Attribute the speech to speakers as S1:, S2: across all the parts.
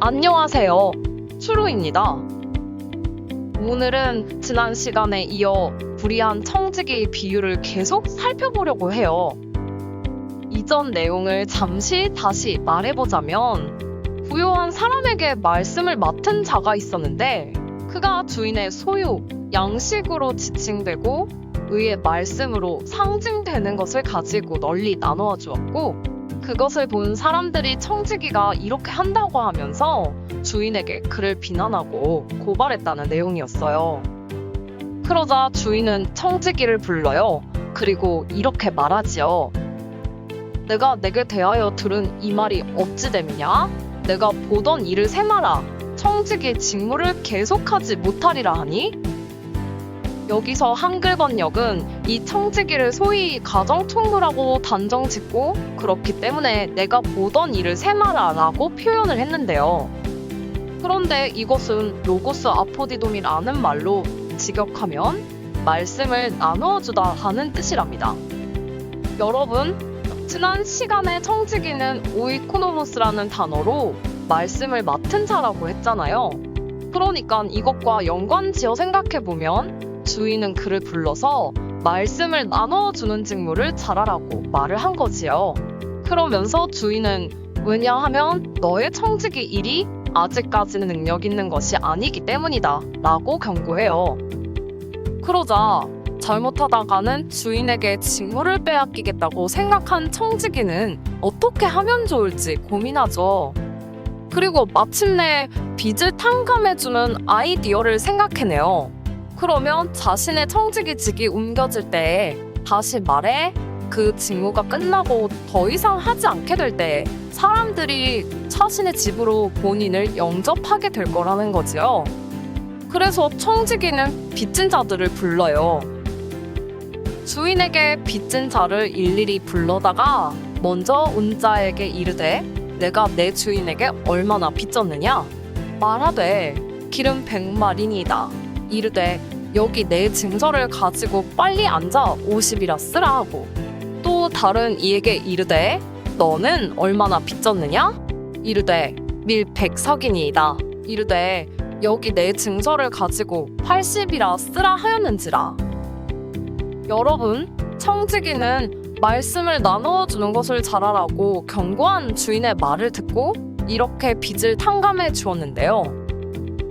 S1: 안녕하세요. 추루입니다. 오늘은 지난 시간에 이어 불의한 청지기 비유를 계속 살펴보려고 해요. 이전 내용을 잠시 다시 말해보자면, 부요한 사람에게 말씀을 맡은 자가 있었는데, 그가 주인의 소유, 양식으로 지칭되고 의의 말씀으로 상징되는 것을 가지고 널리 나누어 주었고, 그것을 본 사람들이 청지기가 이렇게 한다고 하면서 주인에게 그를 비난하고 고발했다는 내용이었어요. 그러자 주인은 청지기를 불러요. 그리고 이렇게 말하지요. 내가 내게 대하여 들은 이 말이 어찌 됨이냐? 내가 보던 일을 세마라. 청지기 직무를 계속하지 못하리라 하니? 여기서 한글 번역은 이 청지기를 소위 가정총무라고 단정 짓고, 그렇기 때문에 내가 보던 일을 세마라 라고 표현을 했는데요. 그런데 이것은 로고스 아포디돔이라는 말로 직역하면 말씀을 나누어 주다 하는 뜻이랍니다. 여러분, 지난 시간에 청지기는 오이코노모스라는 단어로 말씀을 맡은 자라고 했잖아요. 그러니까 이것과 연관지어 생각해보면 주인은 그를 불러서 말씀을 나눠주는 직무를 잘하라고 말을 한 거지요. 그러면서 주인은 왜냐하면 너의 청지기 일이 아직까지는 능력 있는 것이 아니기 때문이다 라고 경고해요. 그러자 잘못하다가는 주인에게 직무를 빼앗기겠다고 생각한 청지기는 어떻게 하면 좋을지 고민하죠. 그리고 마침내 빚을 탕감해주는 아이디어를 생각해내요. 그러면 자신의 청지기직이 옮겨질 때, 다시 말해 그 직무가 끝나고 더 이상 하지 않게 될 때 사람들이 자신의 집으로 본인을 영접하게 될 거라는 거지요. 그래서 청지기는 빚진 자들을 불러요. 주인에게 빚진 자를 일일이 불러다가 먼저 온 자에게 이르되 내가 내 주인에게 얼마나 빚졌느냐? 말하되 기름 100마리니이다. 이르되 여기 내 증서를 가지고 빨리 앉아 50이라 쓰라 하고, 또 다른 이에게 이르되 너는 얼마나 빚졌느냐? 이르되 밀 100석이니이다. 이르되 여기 내 증서를 가지고 80이라 쓰라 하였는지라. 여러분, 청지기는 말씀을 나누어 주는 것을 잘하라고 경고한 주인의 말을 듣고 이렇게 빚을 탕감해 주었는데요.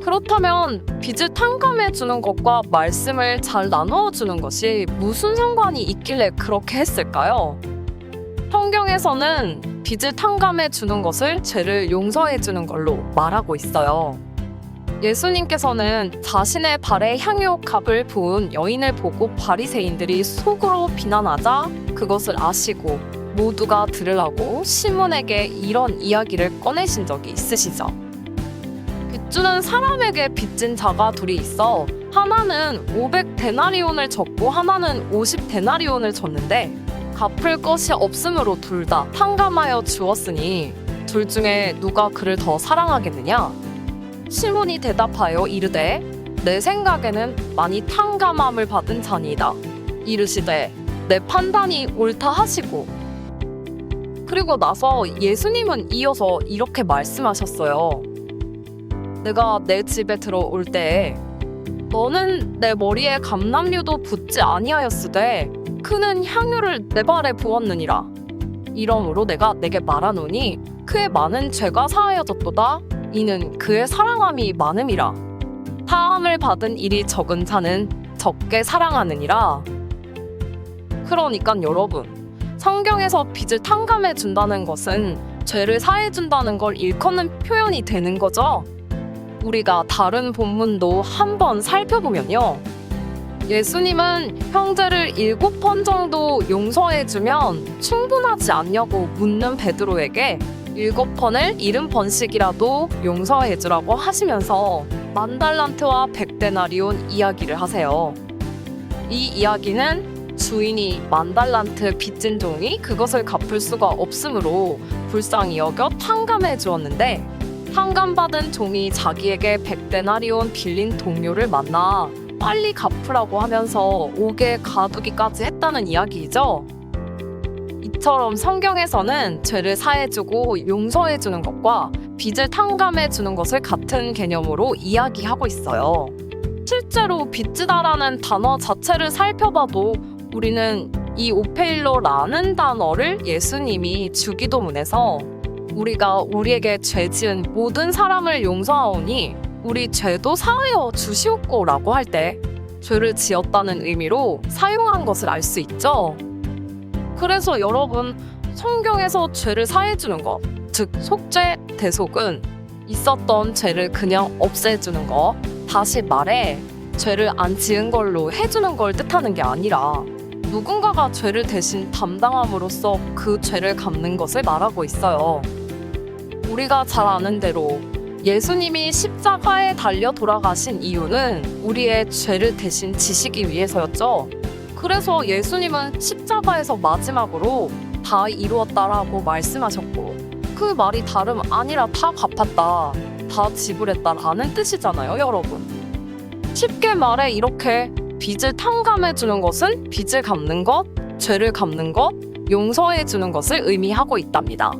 S1: 그렇다면 빚을 탕감해 주는 것과 말씀을 잘 나누어 주는 것이 무슨 상관이 있길래 그렇게 했을까요? 성경에서는 빚을 탕감해 주는 것을 죄를 용서해 주는 걸로 말하고 있어요. 예수님께서는 자신의 발에 향유값을 부은 여인을 보고 바리새인들이 속으로 비난하자 그것을 아시고 모두가 들으라고 시몬에게 이런 이야기를 꺼내신 적이 있으시죠. 빚주는 사람에게 빚진 자가 둘이 있어 하나는 500데나리온을 졌고 하나는 50데나리온을 졌는데 갚을 것이 없으므로 둘 다 탕감하여 주었으니 둘 중에 누가 그를 더 사랑하겠느냐? 시몬이 대답하여 이르되 내 생각에는 많이 탕감함을 받은 자니이다. 이르시되 내 판단이 옳다 하시고, 그리고 나서 예수님은 이어서 이렇게 말씀하셨어요. 내가 내 집에 들어올 때에 너는 내 머리에 감람류도 붓지 아니하였으되 그는 향유를 내 발에 부었느니라. 이러므로 내가 내게 말하노니 그의 많은 죄가 사하여졌도다. 이는 그의 사랑함이 많음이라. 사함을 받은 일이 적은 자는 적게 사랑하느니라. 그러니까 여러분, 성경에서 빚을 탕감해 준다는 것은 죄를 사해 준다는 걸 일컫는 표현이 되는 거죠. 우리가 다른 본문도 한번 살펴보면요. 예수님은 형제를 7번 정도 용서해주면 충분하지 않냐고 묻는 베드로에게 7번을 70번씩이라도 용서해주라고 하시면서 10,000달란트와 100데나리온 이야기를 하세요. 이 이야기는 주인이 10,000달란트 빚진 종이 그것을 갚을 수가 없으므로 불쌍히 여겨 탕감해 주었는데, 탕감받은 종이 자기에게 100데나리온 빌린 동료를 만나 빨리 갚으라고 하면서 옥에 가두기까지 했다는 이야기이죠. 이처럼 성경에서는 죄를 사해주고 용서해주는 것과 빚을 탕감해 주는 것을 같은 개념으로 이야기하고 있어요. 실제로 빚지다라는 단어 자체를 살펴봐도 우리는 이 오페일로라는 단어를 예수님이 주기도문에서 우리가 우리에게 죄 지은 모든 사람을 용서하오니 우리 죄도 사하여 주시옵고라고 할 때 죄를 지었다는 의미로 사용한 것을 알 수 있죠. 그래서 여러분, 성경에서 죄를 사해주는 것, 즉 속죄, 대속은 있었던 죄를 그냥 없애주는 것, 다시 말해 죄를 안 지은 걸로 해주는 걸 뜻하는 게 아니라 누군가가 죄를 대신 담당함으로써 그 죄를 갚는 것을 말하고 있어요. 우리가 잘 아는 대로 예수님이 십자가에 달려 돌아가신 이유는 우리의 죄를 대신 지시기 위해서였죠. 그래서 예수님은 십자가에서 마지막으로 다 이루었다라고 말씀하셨고, 그 말이 다름 아니라 다 갚았다, 다 지불했다라는 뜻이잖아요, 여러분. 쉽게 말해 이렇게 빚을 탕감해 주는 것은 빚을 갚는 것, 죄를 갚는 것, 용서해 주는 것을 의미하고 있답니다.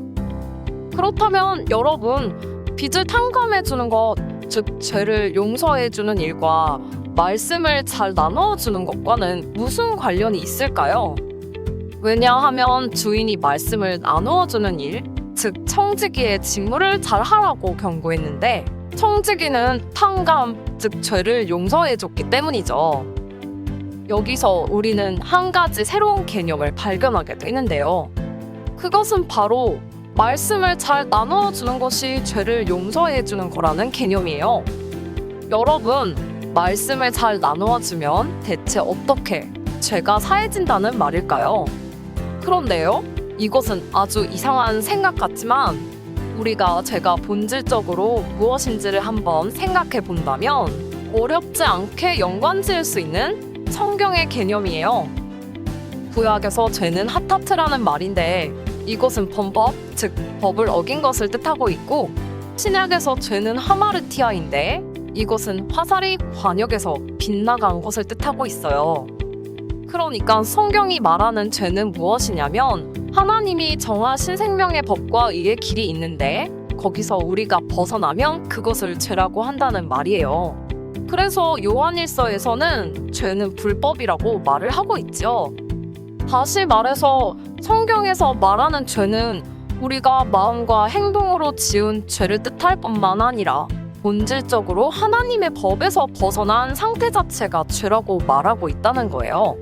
S1: 그렇다면 여러분, 빚을 탕감해 주는 것, 즉 죄를 용서해 주는 일과 말씀을 잘 나눠 주는 것과는 무슨 관련이 있을까요? 왜냐하면 주인이 말씀을 나누어 주는 일, 즉 청지기의 직무를 잘 하라고 경고했는데 청지기는 탕감, 즉 죄를 용서해 줬기 때문이죠. 여기서 우리는 한 가지 새로운 개념을 발견하게 되는데요. 그것은 바로 말씀을 잘 나누어 주는 것이 죄를 용서해 주는 거라는 개념이에요. 여러분, 말씀을 잘 나누어 주면 대체 어떻게 죄가 사해진다는 말일까요? 그런데요, 이것은 아주 이상한 생각 같지만 우리가 죄가 본질적으로 무엇인지를 한번 생각해 본다면 어렵지 않게 연관지을 수 있는 성경의 개념이에요. 구약에서 죄는 하타트라는 말인데 이것은 범법, 즉 법을 어긴 것을 뜻하고 있고, 신약에서 죄는 하마르티아인데 이것은 화살이 관역에서 빗나간 것을 뜻하고 있어요. 그러니까 성경이 말하는 죄는 무엇이냐면 하나님이 정하신 생명의 법과 의의 길이 있는데 거기서 우리가 벗어나면 그것을 죄라고 한다는 말이에요. 그래서 요한일서에서는 죄는 불법이라고 말을 하고 있죠. 다시 말해서 성경에서 말하는 죄는 우리가 마음과 행동으로 지은 죄를 뜻할 뿐만 아니라 본질적으로 하나님의 법에서 벗어난 상태 자체가 죄라고 말하고 있다는 거예요.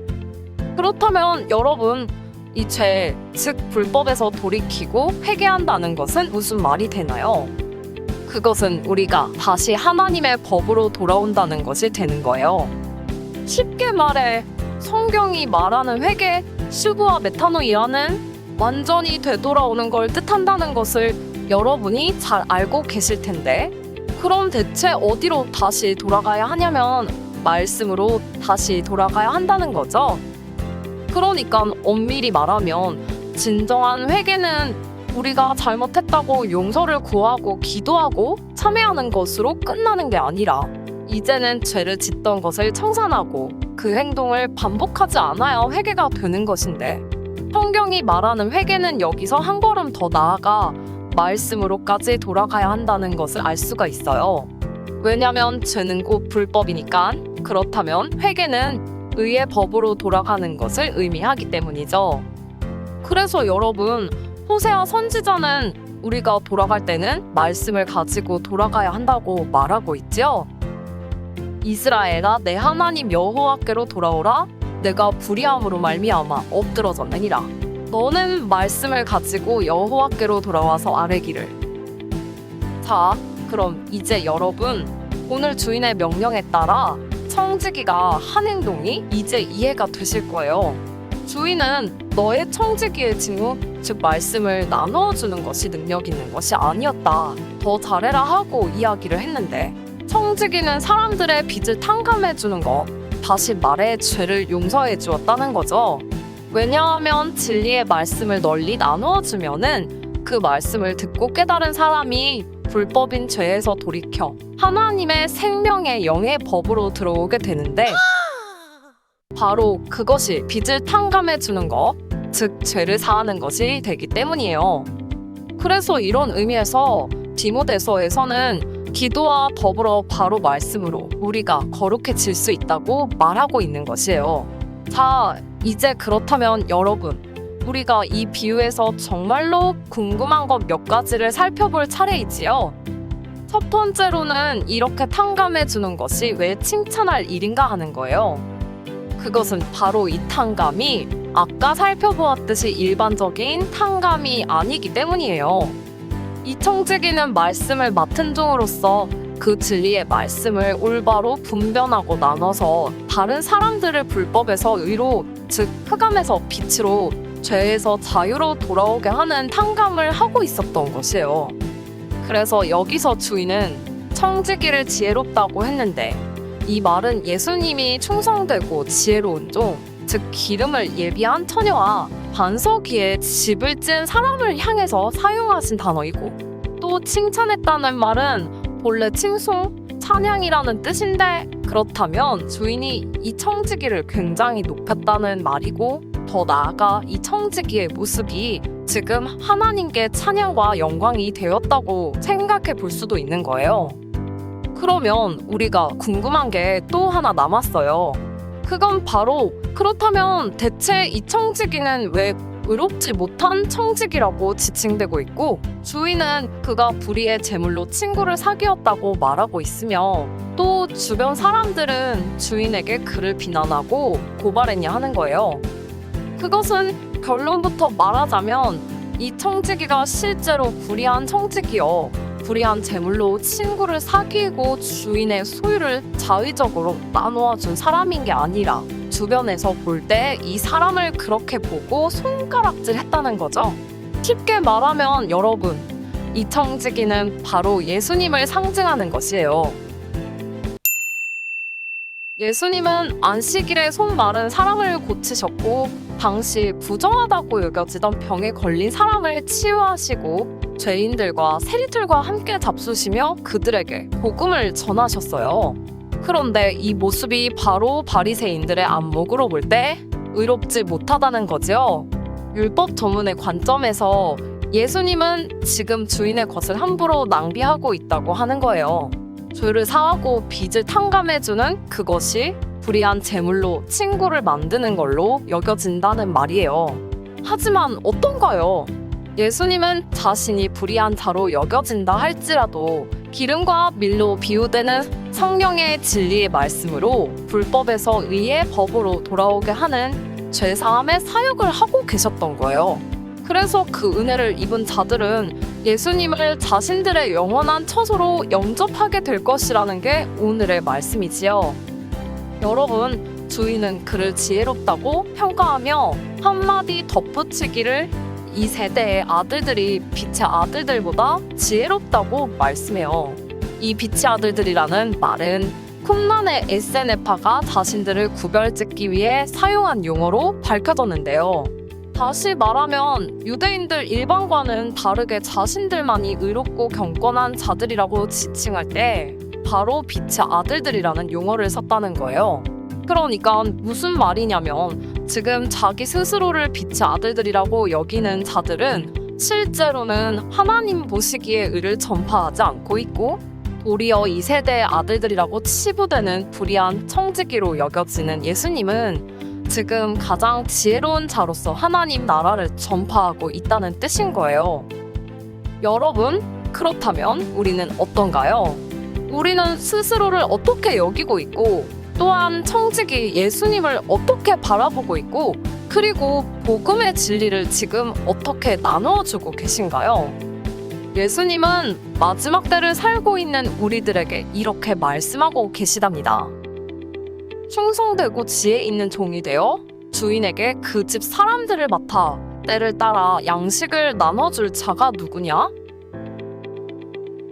S1: 그렇다면 여러분, 이 죄, 즉 불법에서 돌이키고 회개한다는 것은 무슨 말이 되나요? 그것은 우리가 다시 하나님의 법으로 돌아온다는 것이 되는 거예요. 쉽게 말해 성경이 말하는 회개, 슈브와 메타노이아는 완전히 되돌아오는 걸 뜻한다는 것을 여러분이 잘 알고 계실 텐데, 그럼 대체 어디로 다시 돌아가야 하냐면 말씀으로 다시 돌아가야 한다는 거죠. 그러니까 엄밀히 말하면 진정한 회개는 우리가 잘못했다고 용서를 구하고 기도하고 참회하는 것으로 끝나는 게 아니라 이제는 죄를 짓던 것을 청산하고 그 행동을 반복하지 않아야 회개가 되는 것인데, 성경이 말하는 회개는 여기서 한 걸음 더 나아가 말씀으로까지 돌아가야 한다는 것을 알 수가 있어요. 왜냐면 죄는 곧 불법이니까. 그렇다면 회개는 의의 법으로 돌아가는 것을 의미하기 때문이죠. 그래서 여러분, 호세아 선지자는 우리가 돌아갈 때는 말씀을 가지고 돌아가야 한다고 말하고 있지요. 이스라엘아, 내 하나님 여호와께로 돌아오라. 내가 불의함으로 말미암아 엎드러졌느니라. 너는 말씀을 가지고 여호와께로 돌아와서 아뢰기를. 자, 그럼 이제 여러분, 오늘 주인의 명령에 따라 청지기가 한 행동이 이제 이해가 되실 거예요. 주인은 너의 청지기의 직무, 즉 말씀을 나누어 주는 것이 능력 있는 것이 아니었다, 더 잘해라 하고 이야기를 했는데, 청지기는 사람들의 빚을 탕감해 주는 것, 다시 말해 죄를 용서해 주었다는 거죠. 왜냐하면 진리의 말씀을 널리 나누어 주면은 그 말씀을 듣고 깨달은 사람이 불법인 죄에서 돌이켜 하나님의 생명의 영의 법으로 들어오게 되는데, 바로 그것이 빚을 탕감해 주는 것, 즉 죄를 사하는 것이 되기 때문이에요. 그래서 이런 의미에서 디모데서에서는 기도와 더불어 바로 말씀으로 우리가 거룩해질 수 있다고 말하고 있는 것이에요. 자, 이제 그렇다면 여러분, 우리가 이 비유에서 정말로 궁금한 것 몇 가지를 살펴볼 차례이지요. 첫 번째로는 이렇게 탕감해 주는 것이 왜 칭찬할 일인가 하는 거예요. 그것은 바로 이 탕감이 아까 살펴보았듯이 일반적인 탕감이 아니기 때문이에요. 이 청지기는 말씀을 맡은 종으로서 그 진리의 말씀을 올바로 분별하고 나눠서 다른 사람들을 불법에서 의로, 즉 흑암에서 빛으로, 죄에서 자유로 돌아오게 하는 탕감을 하고 있었던 것이에요. 그래서 여기서 주인은 청지기를 지혜롭다고 했는데, 이 말은 예수님이 충성되고 지혜로운 종, 즉 기름을 예비한 처녀와 반석 위에 집을 지은 사람을 향해서 사용하신 단어이고, 또 칭찬했다는 말은 본래 칭송, 찬양이라는 뜻인데, 그렇다면 주인이 이 청지기를 굉장히 높였다는 말이고, 더 나아가 이 청지기의 모습이 지금 하나님께 찬양과 영광이 되었다고 생각해 볼 수도 있는 거예요. 그러면 우리가 궁금한 게 또 하나 남았어요. 그건 바로, 그렇다면 대체 이 청지기는 왜 의롭지 못한 청지기라고 지칭되고 있고, 주인은 그가 불의의 제물로 친구를 사귀었다고 말하고 있으며, 또 주변 사람들은 주인에게 그를 비난하고 고발했냐 하는 거예요. 그것은 결론부터 말하자면 이 청지기가 실제로 불의한 청지기여, 불의한 제물로 친구를 사귀고 주인의 소유를 자의적으로 나누어 준 사람인 게 아니라, 주변에서 볼 때 이 사람을 그렇게 보고 손가락질했다는 거죠. 쉽게 말하면 여러분, 이 청지기는 바로 예수님을 상징하는 것이에요. 예수님은 안식일에 손 마른 사람을 고치셨고, 당시 부정하다고 여겨지던 병에 걸린 사람을 치유하시고, 죄인들과 세리들과 함께 잡수시며 그들에게 복음을 전하셨어요. 그런데 이 모습이 바로 바리새인들의 안목으로 볼 때 의롭지 못하다는 거지요. 율법 전문의 관점에서 예수님은 지금 주인의 것을 함부로 낭비하고 있다고 하는 거예요. 죄를 사하고 빚을 탕감해주는 그것이 불의한 제물로 친구를 만드는 걸로 여겨진다는 말이에요. 하지만 어떤가요? 예수님은 자신이 불의한 자로 여겨진다 할지라도 기름과 밀로 비유되는 성령의 진리의 말씀으로 불법에서 의의 법으로 돌아오게 하는 죄사함의 사역을 하고 계셨던 거예요. 그래서 그 은혜를 입은 자들은 예수님을 자신들의 영원한 처소로 영접하게 될 것이라는 게 오늘의 말씀이지요. 여러분, 주인은 그를 지혜롭다고 평가하며 한마디 덧붙이기를 이 세대의 아들들이 빛의 아들들보다 지혜롭다고 말씀해요. 이 빛의 아들들이라는 말은 쿰란의 에세네파가 자신들을 구별짓기 위해 사용한 용어로 밝혀졌는데요. 다시 말하면 유대인들 일반과는 다르게 자신들만이 의롭고 경건한 자들이라고 지칭할 때 바로 빛의 아들들이라는 용어를 썼다는 거예요. 그러니까 무슨 말이냐면 지금 자기 스스로를 빛의 아들들이라고 여기는 자들은 실제로는 하나님 보시기에 의를 전파하지 않고 있고, 도리어 이 세대의 아들들이라고 치부되는 불의한 청지기로 여겨지는 예수님은 지금 가장 지혜로운 자로서 하나님 나라를 전파하고 있다는 뜻인 거예요. 여러분, 그렇다면 우리는 어떤가요? 우리는 스스로를 어떻게 여기고 있고, 또한 청지기 예수님을 어떻게 바라보고 있고, 그리고 복음의 진리를 지금 어떻게 나누어주고 계신가요? 예수님은 마지막 때를 살고 있는 우리들에게 이렇게 말씀하고 계시답니다. 충성되고 지혜 있는 종이 되어 주인에게 그 집 사람들을 맡아 때를 따라 양식을 나눠줄 자가 누구냐?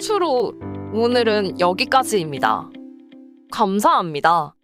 S1: 추루, 오늘은 여기까지입니다. 감사합니다.